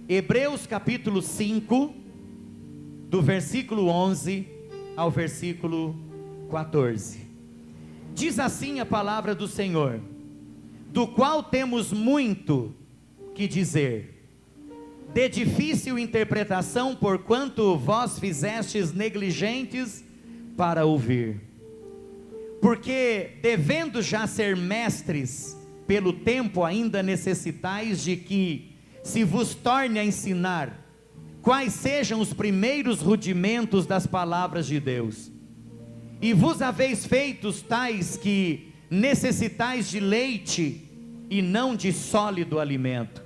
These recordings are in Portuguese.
Hebreus capítulo 5, do versículo 11 ao versículo 14. Diz assim a palavra do Senhor: do qual temos muito que dizer, de difícil interpretação, porquanto vós fizestes negligentes para ouvir. Porque, devendo já ser mestres, pelo tempo ainda necessitais de que se vos torne a ensinar quais sejam os primeiros rudimentos das palavras de Deus. E vos haveis feitos tais que necessitais de leite e não de sólido alimento.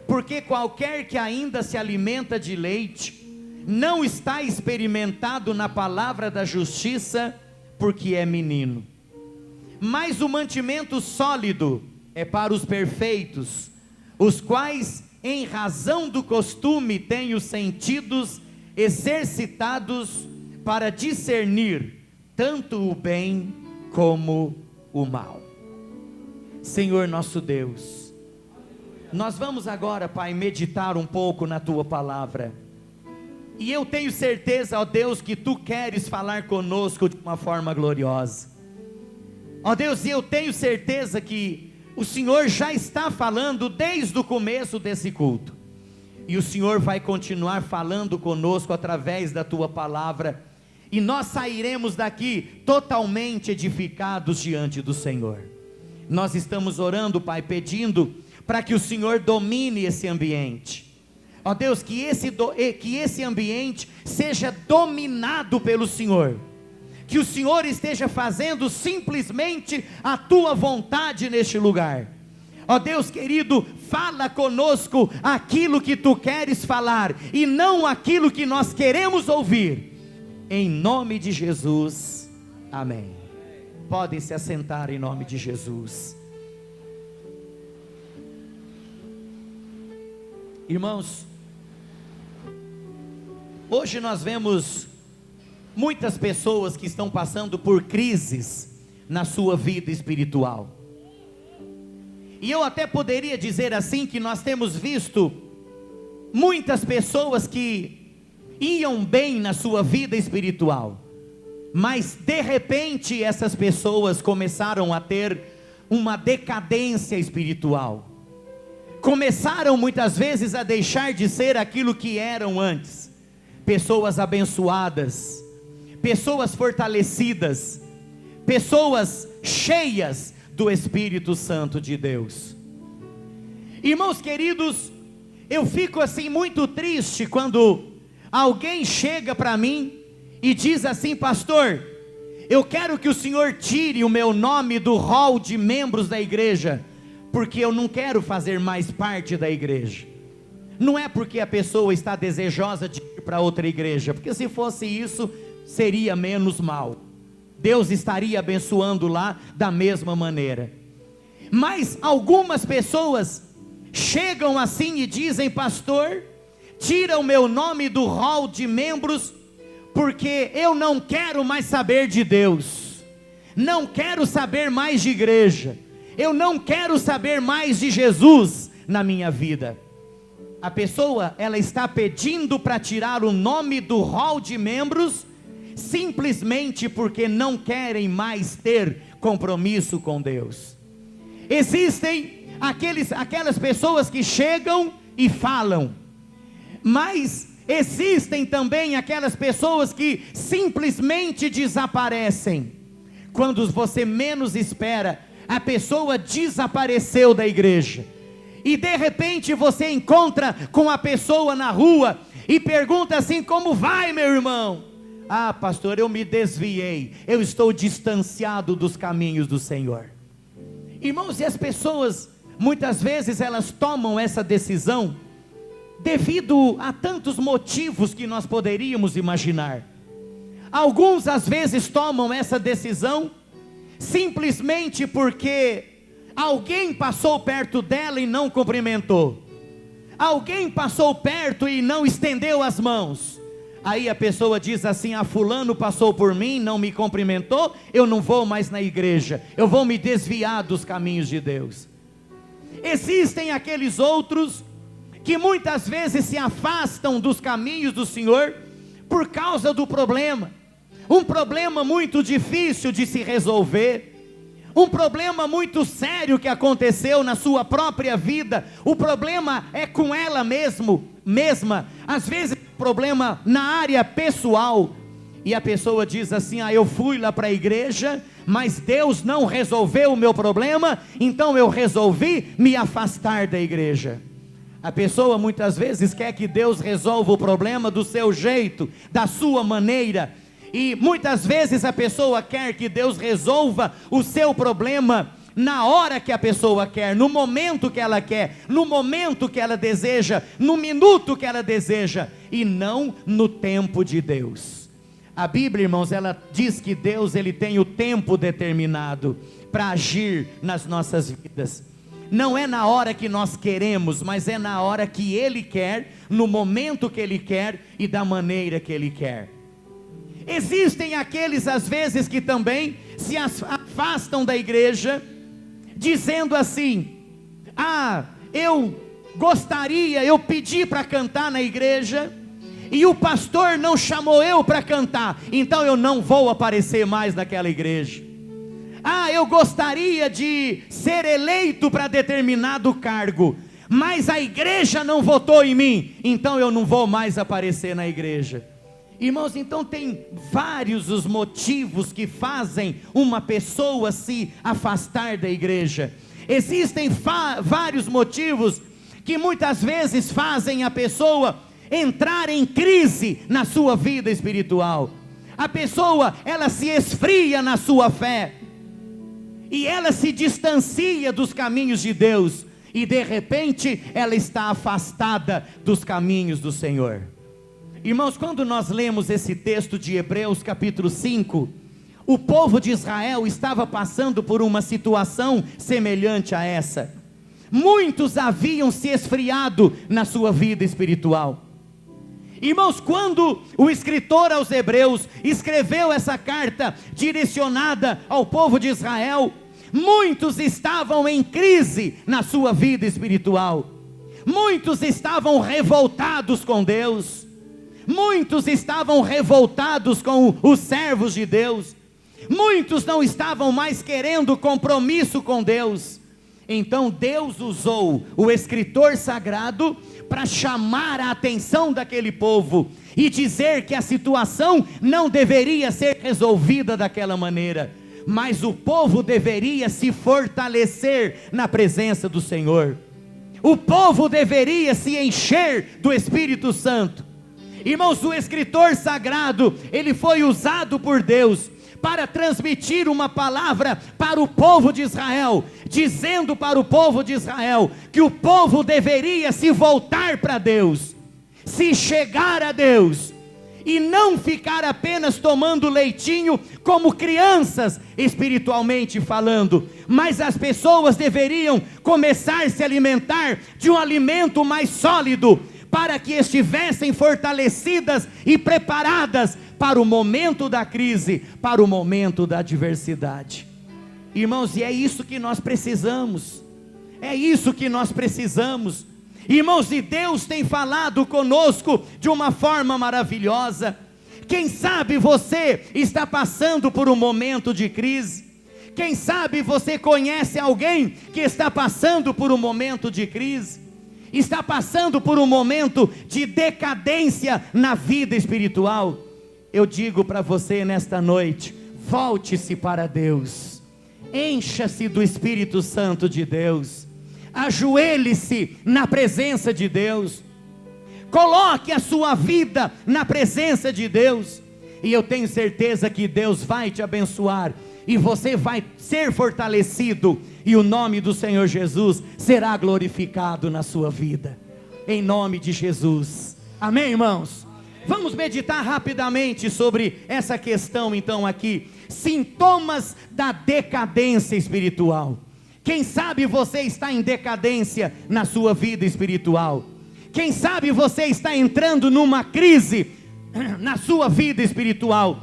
Porque qualquer que ainda se alimenta de leite, não está experimentado na palavra da justiça, porque é menino. Mas o mantimento sólido é para os perfeitos, os quais, em razão do costume, têm os sentidos exercitados para discernir tanto o bem como o mal. Senhor nosso Deus, nós vamos agora, Pai, meditar um pouco na Tua palavra, e eu tenho certeza, ó Deus, que Tu queres falar conosco de uma forma gloriosa. Ó Deus, e eu tenho certeza que o Senhor já está falando desde o começo desse culto, e o Senhor vai continuar falando conosco através da Tua palavra, e nós sairemos daqui totalmente edificados diante do Senhor. Nós estamos orando, Pai, pedindo para que o Senhor domine esse ambiente. Ó Deus, que esse ambiente seja dominado pelo Senhor, que o Senhor esteja fazendo simplesmente a Tua vontade neste lugar. Ó Deus querido, fala conosco aquilo que Tu queres falar, e não aquilo que nós queremos ouvir, em nome de Jesus, amém. Podem se assentar em nome de Jesus. Irmãos, hoje nós vemos muitas pessoas que estão passando por crises na sua vida espiritual, e eu até poderia dizer assim, que nós temos visto muitas pessoas que iam bem na sua vida espiritual, mas de repente essas pessoas começaram a ter uma decadência espiritual, começaram muitas vezes a deixar de ser aquilo que eram antes, pessoas abençoadas, pessoas fortalecidas, pessoas cheias do Espírito Santo de Deus. Irmãos queridos, eu fico assim muito triste quando alguém chega para mim e diz assim: pastor, eu quero que o senhor tire o meu nome do rol de membros da igreja, porque eu não quero fazer mais parte da igreja. Não é porque a pessoa está desejosa de ir para outra igreja, porque se fosse isso, seria menos mal, Deus estaria abençoando lá da mesma maneira. Mas algumas pessoas chegam assim e dizem: pastor, tira o meu nome do rol de membros, porque eu não quero mais saber de Deus, não quero saber mais de igreja, eu não quero saber mais de Jesus na minha vida. A pessoa, ela está pedindo para tirar o nome do rol de membros, simplesmente porque não querem mais ter compromisso com Deus. Existem aquelas pessoas que chegam e falam, mas existem também aquelas pessoas que simplesmente desaparecem. Quando você menos espera, a pessoa desapareceu da igreja, e de repente você encontra com a pessoa na rua e pergunta assim: como vai, meu irmão? Ah, pastor, eu me desviei, eu estou distanciado dos caminhos do Senhor. Irmãos, e as pessoas, muitas vezes elas tomam essa decisão devido a tantos motivos que nós poderíamos imaginar. Alguns às vezes tomam essa decisão simplesmente porque alguém passou perto dela e não cumprimentou, alguém passou perto e não estendeu as mãos. Aí a pessoa diz assim: ah, fulano passou por mim, não me cumprimentou, eu não vou mais na igreja, eu vou me desviar dos caminhos de Deus. Existem aqueles outros que muitas vezes se afastam dos caminhos do Senhor por causa do problema. Um problema muito difícil de se resolver, um problema muito sério que aconteceu na sua própria vida. O problema é com ela mesma, às vezes problema na área pessoal, e a pessoa diz assim: eu fui lá para a igreja, mas Deus não resolveu o meu problema, então eu resolvi me afastar da igreja. A pessoa muitas vezes quer que Deus resolva o problema do seu jeito, da sua maneira, e muitas vezes a pessoa quer que Deus resolva o seu problema na hora que a pessoa quer, no momento que ela quer, no momento que ela deseja, no minuto que ela deseja, e não no tempo de Deus. A Bíblia, irmãos, ela diz que Deus, ele tem o tempo determinado para agir nas nossas vidas. Não é na hora que nós queremos, mas é na hora que Ele quer, no momento que Ele quer e da maneira que Ele quer. Existem aqueles às vezes que também se afastam da igreja, dizendo assim: eu pedi para cantar na igreja, e o pastor não chamou eu para cantar, então eu não vou aparecer mais naquela igreja. Eu gostaria de ser eleito para determinado cargo, mas a igreja não votou em mim, então eu não vou mais aparecer na igreja. Irmãos, então tem vários os motivos que fazem uma pessoa se afastar da igreja. Existem vários motivos que muitas vezes fazem a pessoa entrar em crise na sua vida espiritual. A pessoa, ela se esfria na sua fé, e ela se distancia dos caminhos de Deus, e de repente ela está afastada dos caminhos do Senhor. Irmãos, quando nós lemos esse texto de Hebreus capítulo 5, o povo de Israel estava passando por uma situação semelhante a essa. Muitos haviam se esfriado na sua vida espiritual. Irmãos, quando o escritor aos Hebreus escreveu essa carta direcionada ao povo de Israel, muitos estavam em crise na sua vida espiritual. Muitos estavam revoltados com Deus. Muitos estavam revoltados com os servos de Deus. Muitos não estavam mais querendo compromisso com Deus. Então Deus usou o escritor sagrado para chamar a atenção daquele povo e dizer que a situação não deveria ser resolvida daquela maneira, mas o povo deveria se fortalecer na presença do Senhor. O povo deveria se encher do Espírito Santo. Irmãos, o escritor sagrado, ele foi usado por Deus para transmitir uma palavra para o povo de Israel, dizendo para o povo de Israel que o povo deveria se voltar para Deus, se chegar a Deus, e não ficar apenas tomando leitinho como crianças espiritualmente falando, mas as pessoas deveriam começar a se alimentar de um alimento mais sólido, para que estivessem fortalecidas e preparadas para o momento da crise, para o momento da adversidade. Irmãos, e é isso que nós precisamos, é isso que nós precisamos. Irmãos, e Deus tem falado conosco de uma forma maravilhosa. Quem sabe você está passando por um momento de crise, quem sabe você conhece alguém que está passando por um momento de crise, está passando por um momento de decadência na vida espiritual. Eu digo para você nesta noite: volte-se para Deus, encha-se do Espírito Santo de Deus, ajoelhe-se na presença de Deus, coloque a sua vida na presença de Deus, e eu tenho certeza que Deus vai te abençoar, e você vai ser fortalecido, e o nome do Senhor Jesus será glorificado na sua vida, em nome de Jesus. Amém, irmãos? Vamos meditar rapidamente sobre essa questão então aqui, sintomas da decadência espiritual. Quem sabe você está em decadência na sua vida espiritual, quem sabe você está entrando numa crise na sua vida espiritual.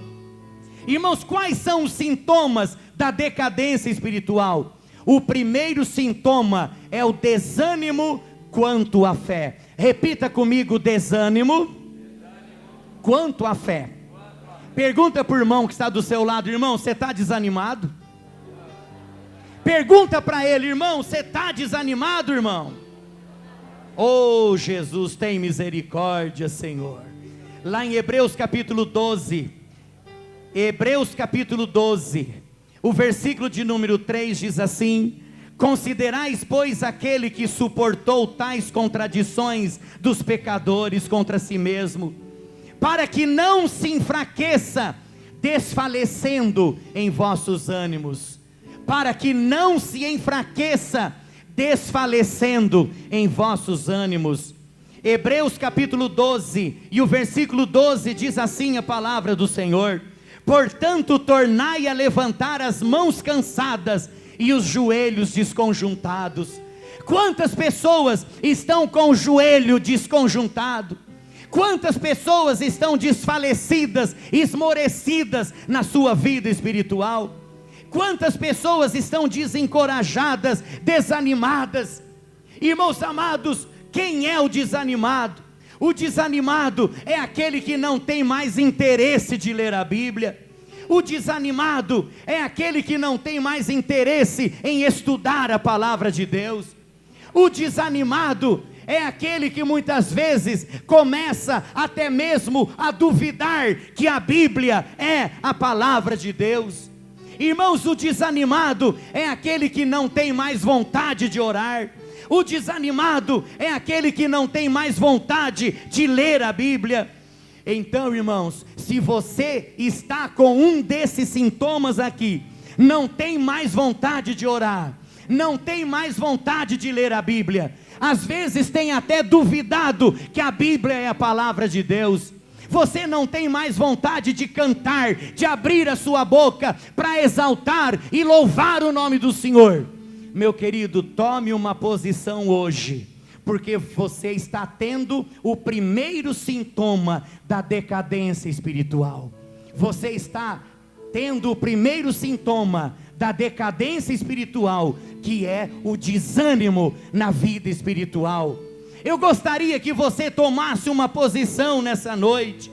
Irmãos, quais são os sintomas da decadência espiritual? O primeiro sintoma é o desânimo quanto à fé. Repita comigo: desânimo quanto à fé. Pergunta para o irmão que está do seu lado: irmão, você está desanimado? Pergunta para ele: irmão, você está desanimado, irmão? Oh, Jesus, tem misericórdia, Senhor. Lá em Hebreus capítulo 12, o versículo de número 3 diz assim: considerais, pois, aquele que suportou tais contradições dos pecadores contra si mesmo, para que não se enfraqueça, desfalecendo em vossos ânimos. Para que não se enfraqueça, desfalecendo em vossos ânimos. Hebreus capítulo 12, e o versículo 12 diz assim a palavra do Senhor: portanto, tornai a levantar as mãos cansadas e os joelhos desconjuntados. Quantas pessoas estão com o joelho desconjuntado? Quantas pessoas estão desfalecidas, esmorecidas na sua vida espiritual? Quantas pessoas estão desencorajadas, desanimadas? Irmãos amados, quem é o desanimado? O desanimado é aquele que não tem mais interesse de ler a Bíblia. O desanimado é aquele que não tem mais interesse em estudar a palavra de Deus. O desanimado é aquele que muitas vezes começa até mesmo a duvidar que a Bíblia é a palavra de Deus. Irmãos, o desanimado é aquele que não tem mais vontade de orar. O desanimado é aquele que não tem mais vontade de ler a Bíblia. Então, irmãos, se você está com um desses sintomas aqui, não tem mais vontade de orar, não tem mais vontade de ler a Bíblia, às vezes tem até duvidado que a Bíblia é a palavra de Deus, você não tem mais vontade de cantar, de abrir a sua boca para exaltar e louvar o nome do Senhor, meu querido, tome uma posição hoje, porque você está tendo o primeiro sintoma da decadência espiritual. Você está tendo o primeiro sintoma da decadência espiritual, que é o desânimo na vida espiritual. Eu gostaria que você tomasse uma posição nessa noite.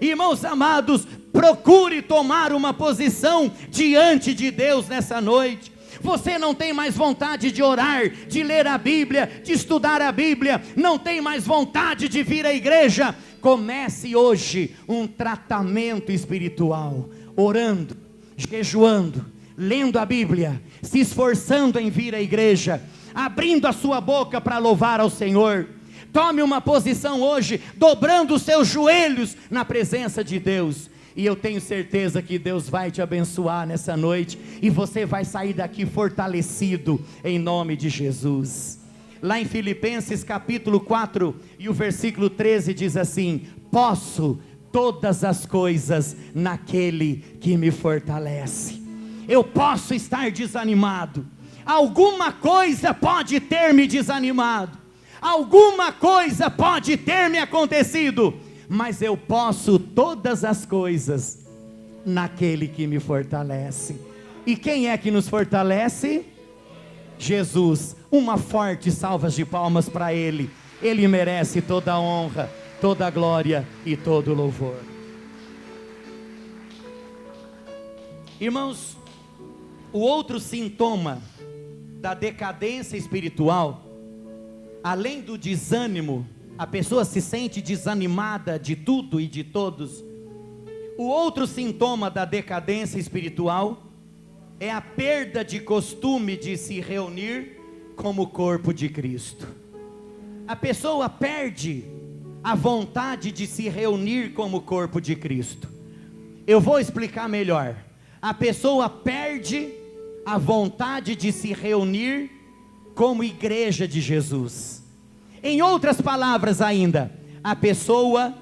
Irmãos amados, procure tomar uma posição diante de Deus nessa noite. Você não tem mais vontade de orar, de ler a Bíblia, de estudar a Bíblia, não tem mais vontade de vir à igreja. Comece hoje um tratamento espiritual, orando, jejuando, lendo a Bíblia, se esforçando em vir à igreja, abrindo a sua boca para louvar ao Senhor. Tome uma posição hoje, dobrando os seus joelhos na presença de Deus. E eu tenho certeza que Deus vai te abençoar nessa noite, e você vai sair daqui fortalecido, em nome de Jesus. Lá em Filipenses capítulo 4, e o versículo 13 diz assim: posso todas as coisas naquele que me fortalece. Eu posso estar desanimado, alguma coisa pode ter me desanimado, alguma coisa pode ter me acontecido, mas eu posso todas as coisas naquele que me fortalece. E quem é que nos fortalece? Jesus. Uma forte salva de palmas para Ele. Ele merece toda a honra, toda a glória e todo o louvor. Irmãos, o outro sintoma da decadência espiritual, além do desânimo, a pessoa se sente desanimada de tudo e de todos. O outro sintoma da decadência espiritual é a perda de costume de se reunir como corpo de Cristo. A pessoa perde a vontade de se reunir como corpo de Cristo. Eu vou explicar melhor. A pessoa perde a vontade de se reunir como igreja de Jesus. Em outras palavras ainda, a pessoa,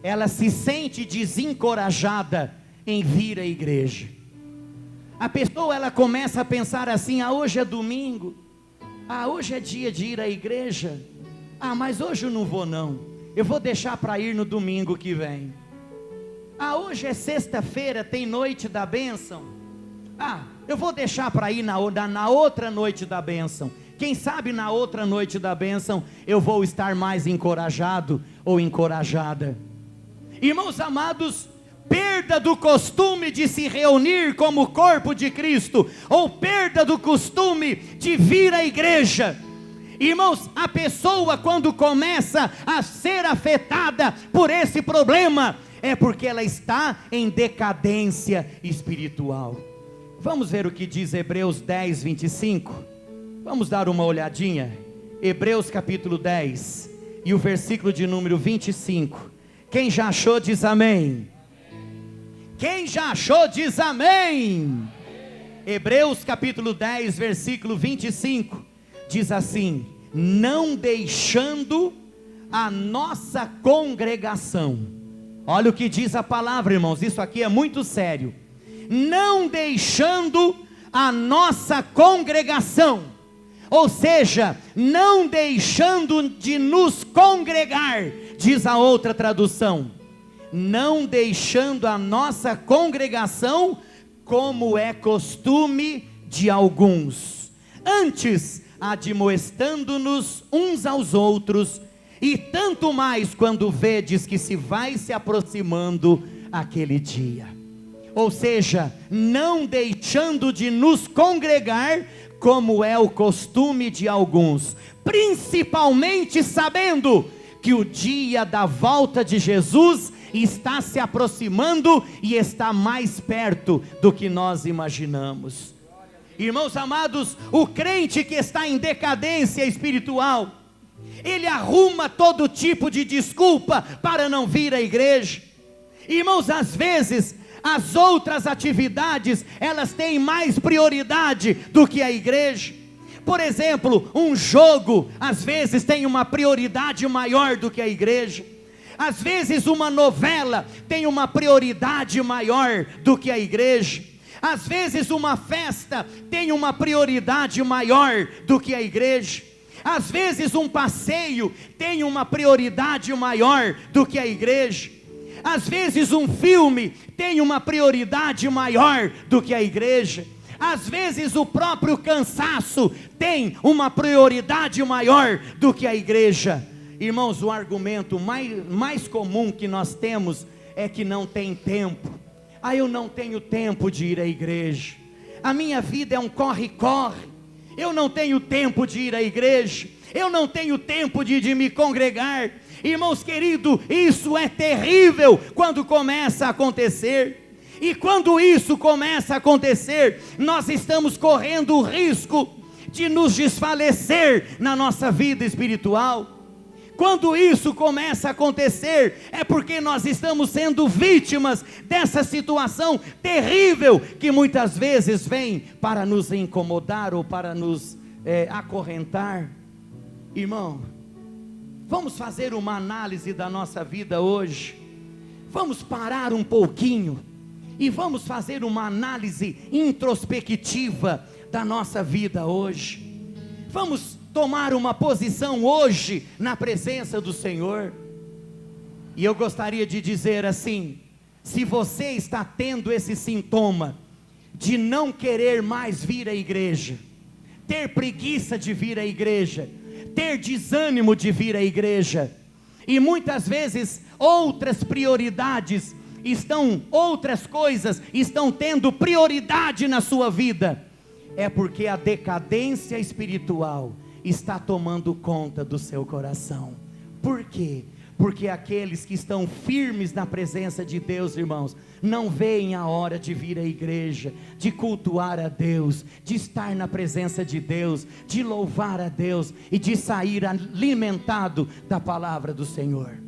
ela se sente desencorajada em vir à igreja. A pessoa, ela começa a pensar assim: hoje é domingo, hoje é dia de ir à igreja, mas hoje eu não vou não, eu vou deixar para ir no domingo que vem. Hoje é sexta-feira, tem noite da bênção, eu vou deixar para ir na outra noite da bênção. Quem sabe na outra noite da bênção eu vou estar mais encorajado ou encorajada. Irmãos amados, perda do costume de se reunir como corpo de Cristo, ou perda do costume de vir à igreja. Irmãos, a pessoa quando começa a ser afetada por esse problema, é porque ela está em decadência espiritual. Vamos ver o que diz Hebreus 10, 25? Vamos dar uma olhadinha. Hebreus capítulo 10 e o versículo de número 25. Quem já achou diz amém. Quem já achou diz amém. Hebreus capítulo 10 versículo 25 diz assim: não deixando a nossa congregação. Olha o que diz a palavra, irmãos, isso aqui é muito sério. Não deixando a nossa congregação, ou seja, não deixando de nos congregar, diz a outra tradução, não deixando a nossa congregação, como é costume de alguns, antes admoestando-nos uns aos outros, e tanto mais quando vedes que se vai se aproximando aquele dia. Ou seja, não deixando de nos congregar, como é o costume de alguns, principalmente sabendo que o dia da volta de Jesus está se aproximando e está mais perto do que nós imaginamos. Irmãos amados, o crente que está em decadência espiritual, ele arruma todo tipo de desculpa para não vir à igreja. Irmãos, às vezes as outras atividades, elas têm mais prioridade do que a igreja. Por exemplo, um jogo, às vezes tem uma prioridade maior do que a igreja. Às vezes uma novela tem uma prioridade maior do que a igreja. Às vezes uma festa tem uma prioridade maior do que a igreja. Às vezes um passeio tem uma prioridade maior do que a igreja. Às vezes um filme tem uma prioridade maior do que a igreja. Às vezes o próprio cansaço tem uma prioridade maior do que a igreja. Irmãos, o argumento mais comum que nós temos é que não tem tempo. Eu não tenho tempo de ir à igreja. A minha vida é um corre-corre. Eu não tenho tempo de ir à igreja. Eu não tenho tempo de me congregar. Irmãos queridos, isso é terrível quando começa a acontecer. E quando isso começa a acontecer, nós estamos correndo o risco de nos desfalecer na nossa vida espiritual. Quando isso começa a acontecer, é porque nós estamos sendo vítimas dessa situação terrível, que muitas vezes vem para nos incomodar ou para nos acorrentar. Irmão, vamos fazer uma análise da nossa vida hoje. Vamos parar um pouquinho e vamos fazer uma análise introspectiva da nossa vida hoje. Vamos tomar uma posição hoje na presença do Senhor. E eu gostaria de dizer assim: se você está tendo esse sintoma de não querer mais vir à igreja, ter preguiça de vir à igreja, ter desânimo de vir à igreja, e muitas vezes outras prioridades outras coisas estão tendo prioridade na sua vida, é porque a decadência espiritual está tomando conta do seu coração. Por quê? Porque aqueles que estão firmes na presença de Deus, irmãos, não veem a hora de vir à igreja, de cultuar a Deus, de estar na presença de Deus, de louvar a Deus e de sair alimentado da palavra do Senhor.